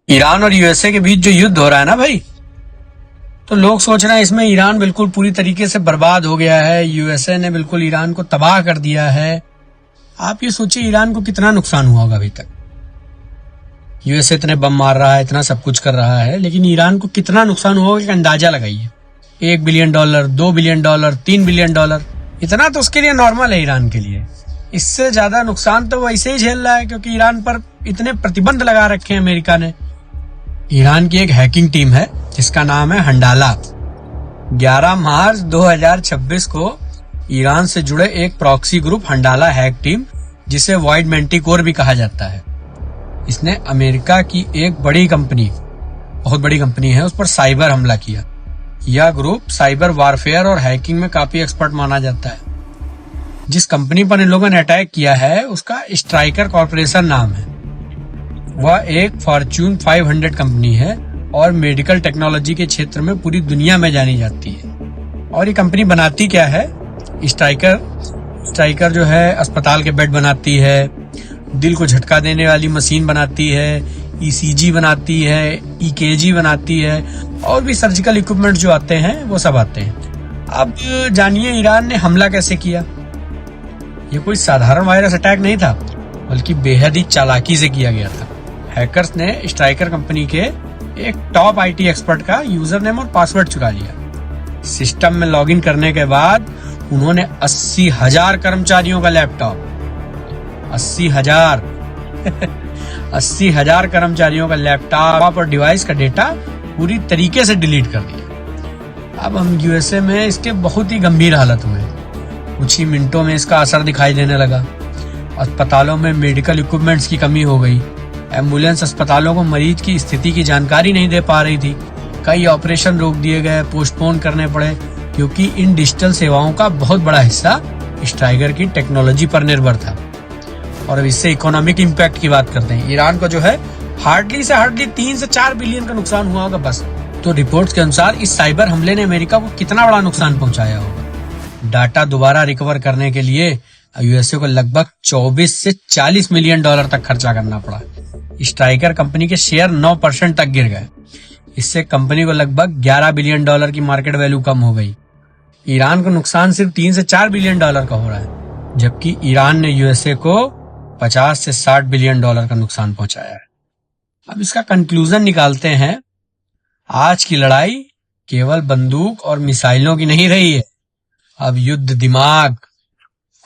Iran और USA के बीच जो युद्ध हो रहा है ना भाई, तो लोग सोच रहे हैं इसमें ईरान बिल्कुल पूरी तरीके से बर्बाद हो गया है, यूएसए ने बिल्कुल ईरान को तबाह कर दिया है। आप ये सोचिए ईरान को कितना नुकसान हुआ होगा अभी तक। यूएसए इतने बम मार रहा है, इतना सब कुछ कर रहा है, लेकिन ईरान को कितना नुकसान हुआ होगा अंदाजा लगाइए। $1 बिलियन, $2 बिलियन, $3 बिलियन, इतना तो उसके लिए नॉर्मल है ईरान के लिए। इससे ज्यादा नुकसान तो वैसे ही झेल रहा है, क्योंकि ईरान पर इतने प्रतिबंध लगा रखे हैं अमेरिका ने। ईरान की एक हैकिंग टीम है जिसका नाम है हंडाला। 11 मार्च 2026 को ईरान से जुड़े एक प्रॉक्सी ग्रुप हंडाला हैक टीम, जिसे वाइड मैंटिकोर भी कहा जाता है, इसने अमेरिका की एक बड़ी कंपनी, बहुत बड़ी कंपनी है, उस पर साइबर हमला किया। यह ग्रुप साइबर वारफेयर और हैकिंग में काफी एक्सपर्ट माना जाता है। जिस कंपनी पर इन लोगों ने अटैक किया है उसका स्ट्राइकर कॉर्पोरेशन नाम है। वह एक फॉर्च्यून 500 कंपनी है और मेडिकल टेक्नोलॉजी के क्षेत्र में पूरी दुनिया में जानी जाती है। और ये कंपनी बनाती क्या है? स्ट्राइकर जो है अस्पताल के बेड बनाती है, दिल को झटका देने वाली मशीन बनाती है, ईसीजी बनाती है, ईकेजी बनाती है, और भी सर्जिकल इक्विपमेंट जो आते हैं वो सब आते हैं। अब जानिए ईरान ने हमला कैसे किया। ये कोई साधारण वायरस अटैक नहीं था, बल्कि बेहद ही चालाकी से किया गया था। हैकर्स ने स्ट्राइकर कंपनी के एक टॉप आईटी एक्सपर्ट का यूजर नेम और पासवर्ड चुरा लिया। सिस्टम में लॉगिन करने के बाद उन्होंने 80,000 कर्मचारियों का लैपटॉप 80,000 कर्मचारियों का लैपटॉप और डिवाइस का डेटा पूरी तरीके से डिलीट कर दिया। अब हम यूएसए में इसके बहुत ही गंभीर हालत हुए, कुछ ही मिनटों में इसका असर दिखाई देने लगा। अस्पतालों में मेडिकल इक्विपमेंट्स की कमी हो गई। एम्बुलेंस अस्पतालों को मरीज की स्थिति की जानकारी नहीं दे पा रही थी। कई ऑपरेशन रोक दिए गए, पोस्टपोन करने पड़े, क्योंकि इन डिजिटल सेवाओं का बहुत बड़ा हिस्सा स्ट्राइकर की टेक्नोलॉजी पर निर्भर था। और अब इससे इकोनॉमिक इम्पैक्ट की बात करते हैं। ईरान को जो है हार्डली 3 से 4 बिलियन का नुकसान हुआ होगा बस। तो रिपोर्ट्स के अनुसार इस साइबर हमले ने अमेरिका को कितना बड़ा नुकसान पहुंचाया होगा। डाटा दोबारा रिकवर करने के लिए यूएसए को लगभग 24 से 40 मिलियन डॉलर तक खर्चा करना पड़ा। स्ट्राइकर कंपनी के शेयर 9% तक गिर गए। इससे कंपनी को लगभग $11 बिलियन की मार्केट वैल्यू कम हो गई। ईरान को नुकसान सिर्फ 3 से 4 बिलियन डॉलर का हो रहा है, जबकि ईरान ने यूएसए को 50 से 60 बिलियन डॉलर का नुकसान पहुंचाया है। अब इसका कंक्लूजन निकालते हैं। आज की लड़ाई केवल बंदूक और मिसाइलों की नहीं रही है, अब युद्ध दिमाग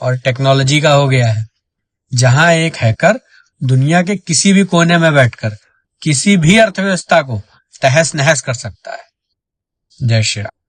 और टेक्नोलॉजी का हो गया है, जहां एक हैकर दुनिया के किसी भी कोने में बैठकर किसी भी अर्थव्यवस्था को तहस नहस कर सकता है। जय श्री राम।